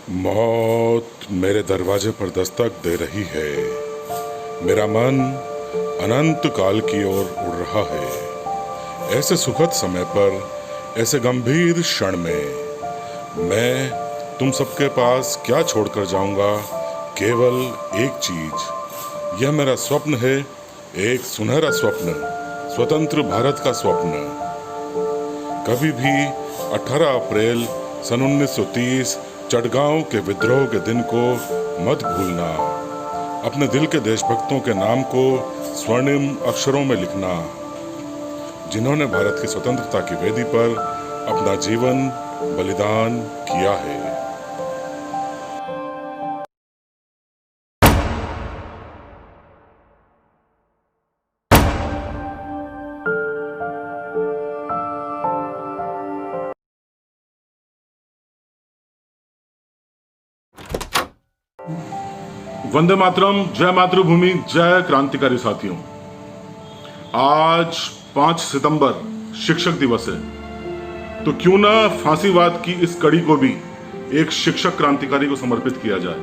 मौत मेरे दरवाजे पर दस्तक दे रही है। मेरा मन अनंत काल की ओर उड़ रहा है। ऐसे सुखद समय पर, ऐसे गंभीर क्षण में मैं तुम सबके पास क्या छोड़कर जाऊंगा? केवल एक चीज। यह मेरा स्वप्न है, एक सुनहरा स्वप्न, स्वतंत्र भारत का स्वप्न। कभी भी 18 अप्रैल सन 1930 चटगांव के विद्रोह के दिन को मत भूलना। अपने दिल के देशभक्तों के नाम को स्वर्णिम अक्षरों में लिखना, जिन्होंने भारत की स्वतंत्रता की वेदी पर अपना जीवन बलिदान किया है। वंदे मातरम। जय मातृभूमि, जय क्रांतिकारी साथियों। आज 5 सितंबर शिक्षक दिवस है, तो क्यों ना फांसीवाद की इस कड़ी को भी एक शिक्षक क्रांतिकारी को समर्पित किया जाए।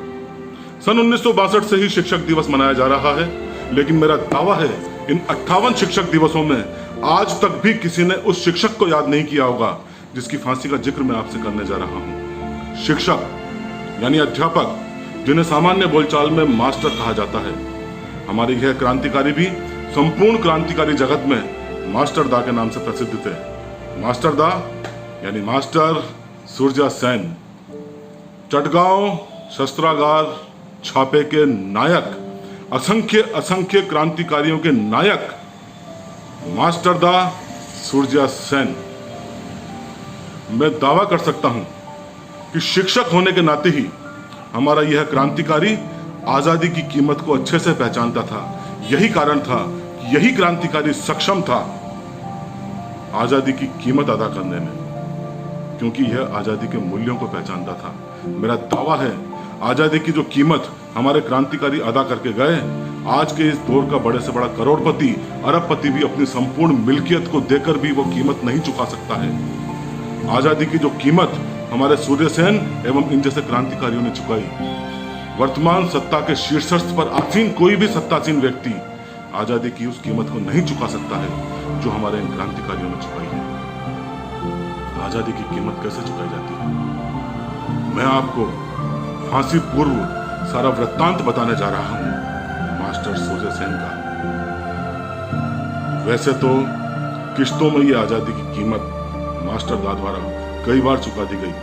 सन 1962 से ही शिक्षक दिवस मनाया जा रहा है, लेकिन मेरा दावा है इन 58 शिक्षक दिवसों में आज तक भी किसी ने उस शिक्षक को याद नहीं किया होगा जिसकी फांसी का जिक्र मैं आपसे करने जा रहा हूं। शिक्षक यानी अध्यापक, जिन्हें सामान्य बोलचाल में मास्टर कहा जाता है। हमारे यह क्रांतिकारी भी संपूर्ण क्रांतिकारी जगत में मास्टर दा के नाम से प्रसिद्ध थे। मास्टर दा यानी मास्टर सूरजा सेन, चटगांव शस्त्रागार छापे के नायक, असंख्य असंख्य क्रांतिकारियों के नायक मास्टर दा सूरजा सेन। मैं दावा कर सकता हूं कि शिक्षक होने के नाते ही हमारा यह क्रांतिकारी आजादी की कीमत को अच्छे से पहचानता था। यही कारण था कि यही क्रांतिकारी सक्षम था आजादी की कीमत अदा करने में, क्योंकि यह आजादी के मूल्यों को पहचानता था। मेरा दावा है आजादी की जो कीमत हमारे क्रांतिकारी अदा करके गए, आज के इस दौर का बड़े से बड़ा करोड़पति, अरबपति भी अपनी संपूर्ण मिल्कियत को देकर भी वो कीमत नहीं चुका सकता है। आजादी की जो कीमत हमारे सूर्य सेन एवं इन जैसे क्रांतिकारियों ने चुकाई, वर्तमान सत्ता के शीर्षस्थ पर आसीन कोई भी सत्तासीन व्यक्ति आजादी की उस कीमत को नहीं चुका सकता है जो हमारे इन क्रांतिकारियों ने चुकाई है। आजादी की कीमत कैसे चुकाई जाती है, मैं आपको फांसी पूर्व सारा वृत्तांत बताने जा रहा हूं मास्टर सूर्य सेन का। वैसे तो किश्तों में ये आजादी की कीमत मास्टर दा द्वारा कई बार चुका दी गई।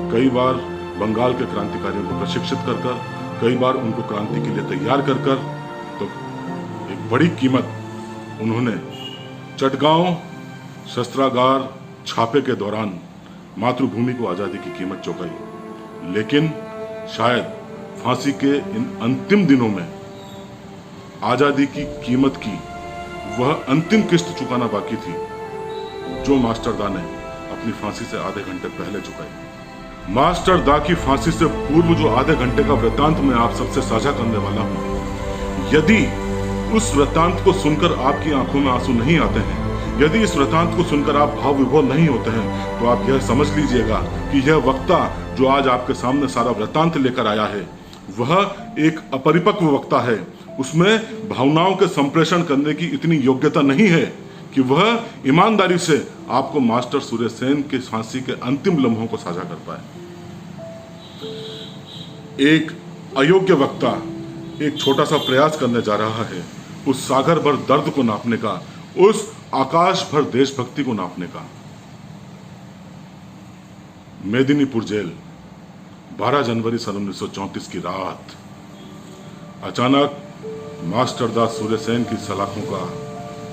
कई बार बंगाल के क्रांतिकारियों को प्रशिक्षित कर कर, कई बार उनको क्रांति के लिए तैयार कर कर, तो एक बड़ी कीमत उन्होंने चटगांव शस्त्रागार छापे के दौरान मातृभूमि को आजादी की कीमत चुकाई। लेकिन शायद फांसी के इन अंतिम दिनों में आजादी की कीमत की वह अंतिम किस्त चुकाना बाकी थी, जो मास्टर दा ने अपनी फांसी से आधे घंटे पहले चुकाई। मास्टर दा की फांसी से पूर्व जो आधे घंटे का वृत्तांत मैं आप सबसे साझा करने वाला हूं, यदि उस वृत्तांत को सुनकर आपकी आंखों में आंसू नहीं आते हैं, यदि इस वृत्तांत को सुनकर आप भाव विभोर नहीं होते हैं, तो आप यह समझ लीजिएगा कि यह वक्ता जो आज आपके सामने सारा वृत्तांत लेकर आया है, वह एक अपरिपक्व वक्ता है। उसमें भावनाओं के संप्रेषण करने की इतनी योग्यता नहीं है कि वह ईमानदारी से आपको मास्टर सूर्य सेन के फांसी के अंतिम लम्हों को साझा कर पाए। एक अयोग्य वक्ता एक छोटा सा प्रयास करने जा रहा है उस सागर भर दर्द को नापने का, उस आकाश भर देशभक्ति को नापने का। मेदिनीपुर जेल, 12 जनवरी सन 1934 की रात, अचानक मास्टर दा सूर्य सेन की सलाखों का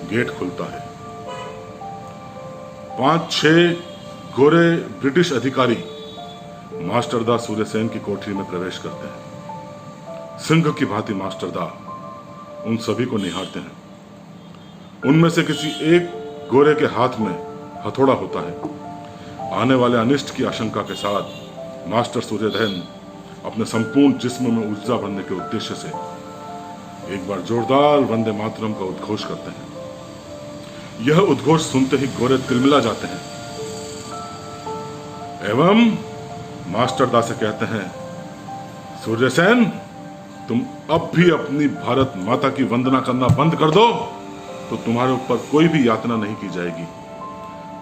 गेट खुलता है। 5-6 गोरे ब्रिटिश अधिकारी मास्टर दा सूर्य सेन की कोठरी में प्रवेश करते हैं। सिंह की भांति मास्टर दा उन सभी को निहारते हैं। उनमें से किसी एक गोरे के हाथ में हथौड़ा होता है। आने वाले अनिष्ट की आशंका के साथ मास्टर सूर्यसेन अपने संपूर्ण जिस्म में ऊर्जा भरने के उद्देश्य से एक बार जोरदार वंदे मातरम का उद्घोष करते हैं। यह उद्घोष सुनते ही गोरे तिलमिला जाते हैं एवं मास्टर दा से कहते हैं, सूर्यसेन, तुम अब भी अपनी भारत माता की वंदना करना बंद कर दो तो तुम्हारे ऊपर कोई भी यातना नहीं की जाएगी।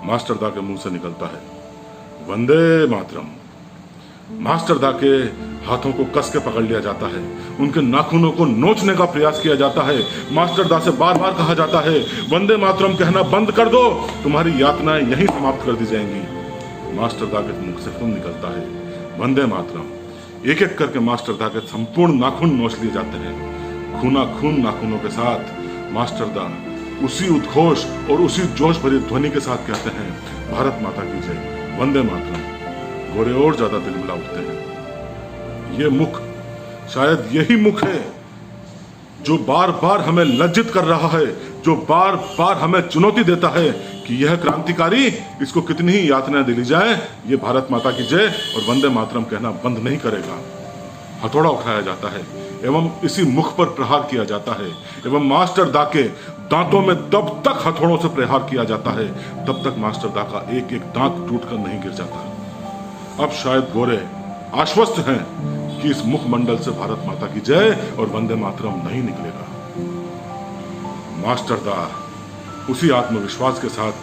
मास्टर दा के मुंह से निकलता है, वंदे मातरम। मास्टर दा के हाथों को कस के पकड़ लिया जाता है, उनके नाखूनों को नोचने का प्रयास किया जाता है। मास्टर दा से बार बार कहा जाता है, वंदे मातरम कहना बंद कर दो, तुम्हारी यातनाएं यहीं समाप्त कर दी जाएंगी। मास्टर दा के मुंह से फिर निकलता है, वंदे मातरम। एक एक करके मास्टर दा के संपूर्ण नाखून नोच लिए जाते हैं। खूना खून नाखूनों के साथ मास्टर दा उसी उद्घोष और उसी जोश भरी ध्वनि के साथ कहते हैं, भारत माता की जय, वंदे मातरम। गोरे और ज्यादा तिलमिला उठते हैं। ये मुख, शायद यही मुख है जो बार बार हमें लज्जित कर रहा है, जो बार बार हमें चुनौती देता है कि यह क्रांतिकारी, इसको कितनी ही यातनाएं दिली जाए, ये भारत माता की जय और वंदे मातरम कहना बंद नहीं करेगा। हथौड़ा उठाया जाता है एवं इसी मुख पर प्रहार किया जाता है एवं मास्टर दा के दांतों में तब तक हथौड़ों से प्रहार किया जाता है तब तक मास्टर दा का एक एक दांत टूटकर नहीं गिर जाता। अब शायद गोरे आश्वस्त हैं कि इस मुखमंडल से भारत माता की जय और वंदे मातरम नहीं निकलेगा। मास्टर दा उसी आत्मविश्वास के साथ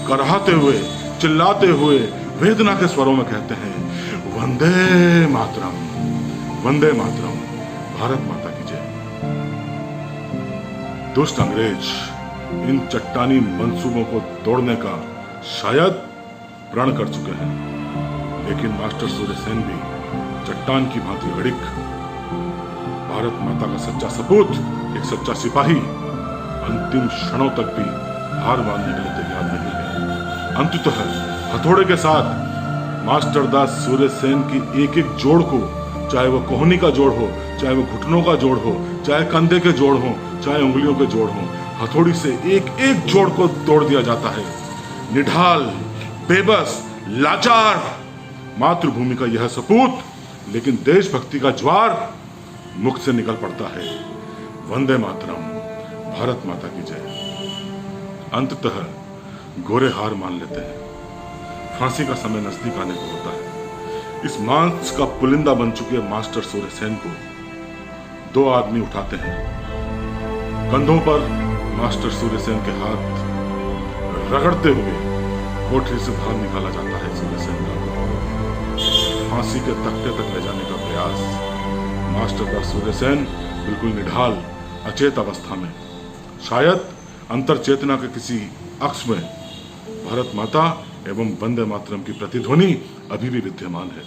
कराहते हुए, चिल्लाते हुए, वेदना के स्वरों में कहते हैं, वंदे मातरम, वंदे मातरम, भारत माता की जय। दुष्ट अंग्रेज इन चट्टानी मंसूबों को तोड़ने का शायद प्रण कर चुके हैं, लेकिन मास्टर सूर्यसेन भी चट्टान की भांति अड़िग, भारत माता का सच्चा सपूत, एक सच्चा सिपाही अंतिम क्षणों तक भी हार मानने के लिए तैयार नहीं है। अंततः हथौड़े के साथ मास्टर दास सूर्यसेन की एक एक जोड़ को, चाहे वो कोहनी का जोड़ हो, चाहे वो घुटनों का जोड़ हो, चाहे कंधे के जोड़ हो, चाहे उंगलियों के जोड़ हो, हथौड़ी से एक एक जोड़ को तोड़ दिया जाता है। निढाल, बेबस, लाचार मातृभूमि का यह सपूत, लेकिन देशभक्ति का ज्वार मुख से निकल पड़ता है, वंदे मातरम, भारत माता की जय। अंततः गोरे हार मान लेते हैं। फांसी का समय नजदीक आने को होता है। इस मांस का पुलिंदा बन चुके मास्टर सूर्यसेन को दो आदमी उठाते हैं। कंधों पर मास्टर सूर्यसेन के हाथ रगड़ते हुए कोठरी से बाहर निकाला जाता है। सूर्यसेन का फांसी के तख्ते तक ले जाने का प्रयास। मास्टर दास सूर्यसेन बिल्कुल निढाल, अचेत अवस्था में, शायद अंतर चेतना के किसी अक्ष में भारत माता एवं वंदे मातरम की प्रतिध्वनि अभी भी विद्यमान है।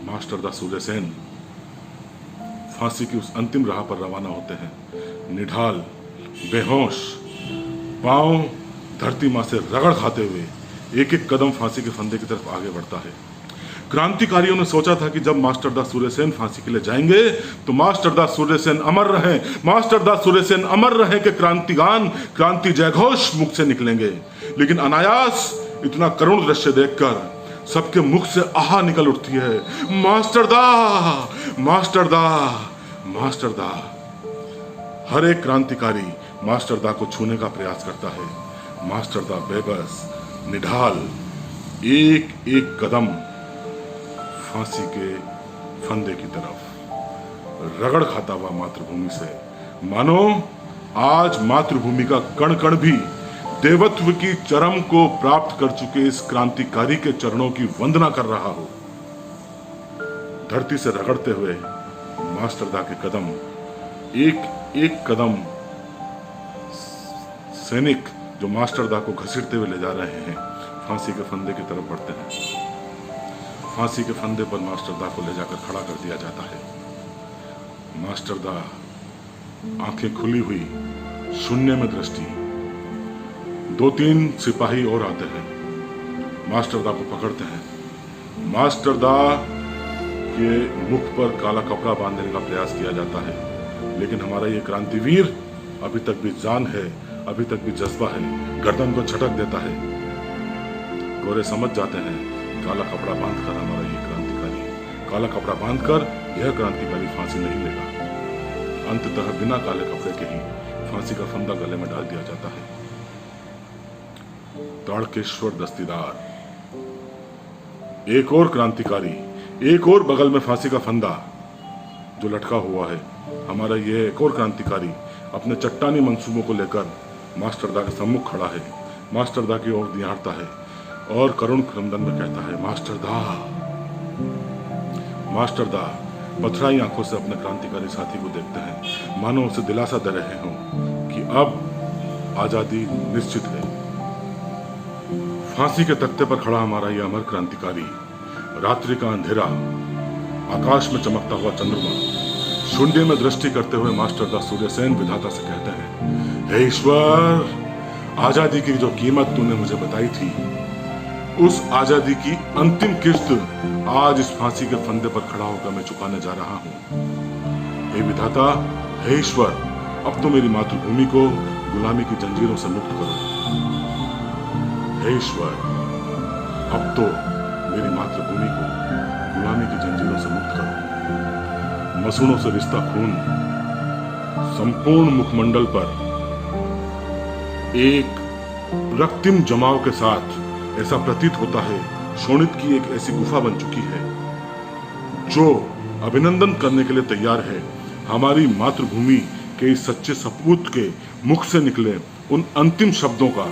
मास्टर दास सूर्यसेन फांसी की उस अंतिम राह पर रवाना होते हैं। निढाल, बेहोश, पांव धरती मां से रगड़ खाते हुए एक एक कदम फांसी के फंदे की तरफ आगे बढ़ता है। क्रांतिकारियों ने सोचा था कि जब मास्टर दास सूर्यसेन फांसी के लिए जाएंगे तो मास्टर दास सूर्यसेन अमर रहे, मास्टर दास सूर्यसेन अमर रहे के क्रांतिगान, क्रांति जयघोष मुख से निकलेंगे। लेकिन अनायास इतना करुण दृश्य देखकर सबके मुख से आहा निकल उठती है, मास्टर दा, मास्टर दा, मास्टर दा। हर एक क्रांतिकारी मास्टर दा को छूने का प्रयास करता है। मास्टर दा बेबस, निढाल, एक एक कदम फांसी के फंदे की तरफ रगड़ खाता हुआ मातृभूमि से, मानो आज मातृभूमि का कण कण भी देवत्व की चरम को प्राप्त कर चुके इस क्रांतिकारी के चरणों की वंदना कर रहा हो। धरती से रगड़ते हुए मास्टर दा के कदम, एक एक कदम सैनिक जो मास्टर दा को घसीटते हुए ले जा रहे हैं, फांसी के फंदे की तरफ बढ़ते हैं। फांसी के फंदे पर मास्टर दा को ले जाकर खड़ा कर दिया जाता है। मास्टर दा आंखें खुली हुई, शून्य में दृष्टि। दो तीन सिपाही और आते हैं, मास्टर दा को पकड़ते हैं। मास्टर दा के मुख पर काला कपड़ा बांधने का प्रयास किया जाता है, लेकिन हमारा ये क्रांतिवीर अभी तक भी जान है, अभी तक भी जज्बा है, गर्दन को झटक देता है। गोरे समझ जाते हैं, काला कपड़ा बांधकर हमारा ये क्रांतिकारी, काला कपड़ा बांधकर यह क्रांतिकारी फांसी नहीं लेगा। अंततः बिना काले कपड़े के ही फांसी का फंदा गले में डाल दिया जाता है। ताड़केश्वर दस्तीदार, एक और क्रांतिकारी, एक और बगल में फांसी का फंदा, जो लटका हुआ है। हमारा ये एक और क्रांतिकारी अपने चट्टानी मंसूबों को लेकर मास्टरदा के सम्मुख खड़ा है, मास्टरदा की ओर निहारता है और करुण क्रंदन में कहता है, मास्टरदा पथराई आंखों से अपने क्रांतिकारी साथी को देखते हैं, मानो उसे दिलासा दे रहे हों कि अब आजादी निश्चित है। फांसी के तख्ते पर खड़ा हमारा यह अमर क्रांतिकारी, रात्रि का अंधेरा, आकाश में चमकता हुआ चंद्रमा, शून्य में दृष्टि करते हुए मास्टरदा सूर्यसेन विधाता से कहते हैं, हे ईश्वर, आजादी की जो कीमत तूने मुझे बताई थी, उस आजादी की अंतिम किस्त आज इस फांसी के फंदे पर खड़ा होकर मैं चुकाने जा रहा हूं। हे विधाता, हे ईश्वर, अब तो मेरी मातृभूमि को गुलामी की जंजीरों से मुक्त करो। हे ईश्वर, अब तो मेरी मातृभूमि को गुलामी की जंजीरों से मुक्त करो। मसूड़ों से रिश्ता खून संपूर्ण मुखमंडल पर एक रक्तिम जमाव के साथ ऐसा प्रतीत होता है शोणित की एक ऐसी गुफा बन चुकी है जो अभिनंदन करने के लिए तैयार है हमारी मातृभूमि के इस सच्चे सपूत के मुख से निकले उन अंतिम शब्दों का।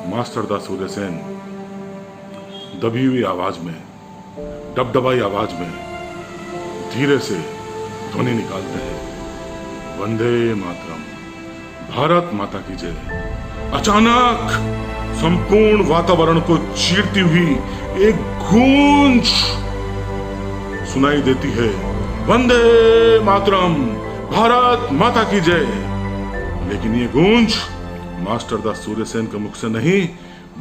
मास्टरदा सूर्यसेन दबी हुई आवाज में, डबडबाई आवाज में धीरे से ध्वनि निकालते हैं, वंदे मातरम, भारत माता की जय। अचानक संपूर्ण वातावरण को चीरती हुई एक गूंज सुनाई देती है, वंदे मातरम, भारत माता की जय। लेकिन ये गूंज मास्टरदा सूर्यसेन के मुख से नहीं,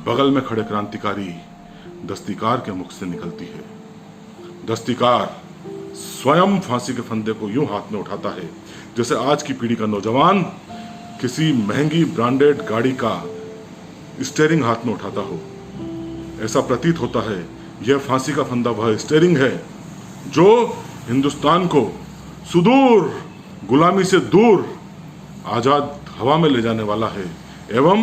बगल में खड़े क्रांतिकारी दस्तीकार के मुख से निकलती है। दस्तीकार स्वयं फांसी के फंदे को यूं हाथ में उठाता है जैसे आज की पीढ़ी का नौजवान किसी महंगी ब्रांडेड गाड़ी का स्टीयरिंग हाथ में उठाता हो। ऐसा प्रतीत होता है यह फांसी का फंदा वह स्टीयरिंग है जो हिंदुस्तान को सुदूर गुलामी से दूर आजाद हवा में ले जाने वाला है, एवं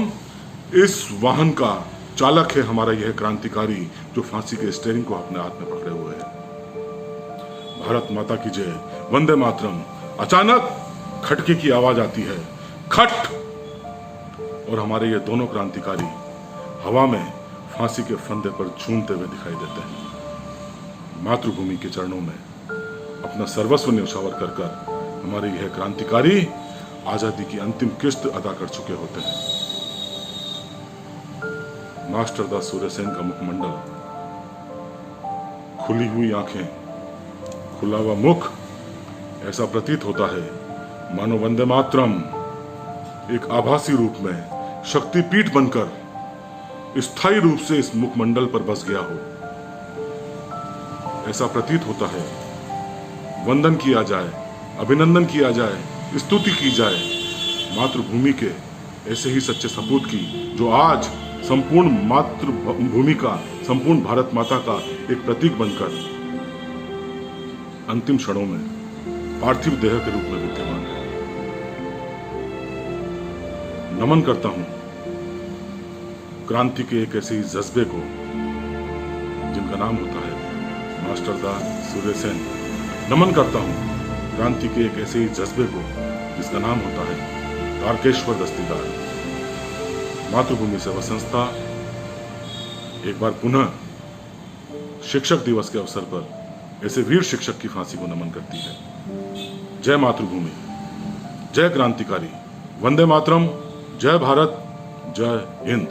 इस वाहन का चालक है हमारा यह क्रांतिकारी जो फांसी के स्टीयरिंग को अपने हाथ में पकड़े हुए है। भारत माता की जय, वंदे मातरम। अचानक खटके की आवाज आती है, खट, और हमारे ये दोनों क्रांतिकारी हवा में फांसी के फंदे पर झूमते हुए दिखाई देते हैं। मातृभूमि के चरणों में अपना सर्वस्व न्यौछावर कर कर हमारे यह क्रांतिकारी आजादी की अंतिम किस्त अदा कर चुके होते हैं। मास्टरदा सूर्यसेन का मुखमंडल, खुली हुई आंखें, खुला हुआ मुख, ऐसा प्रतीत होता है मानो वंदे मातरम एक आभासी रूप में शक्तिपीठ बनकर स्थायी रूप से इस मुखमंडल पर बस गया हो। ऐसा प्रतीत होता है वंदन किया जाए, अभिनंदन किया जाए, स्तुति की जाए मातृभूमि के ऐसे ही सच्चे सपूत की जो आज संपूर्ण मातृभूमि का, संपूर्ण भारत माता का एक प्रतीक बनकर अंतिम क्षणों में पार्थिव देह के रूप में विद्यमान है। नमन करता हूं क्रांति के एक ऐसे ही जज्बे को जिनका नाम होता है मास्टरदा सूर्यसेन। नमन करता हूं क्रांति के एक ऐसे ही जज्बे को जिसका नाम होता है तारकेश्वर दस्तीदार। मातृभूमि सेवा संस्था एक बार पुनः शिक्षक दिवस के अवसर पर ऐसे वीर शिक्षक की फांसी को नमन करती है। जय मातृभूमि, जय क्रांतिकारी, वंदे मातरम, जय भारत, जय हिंद।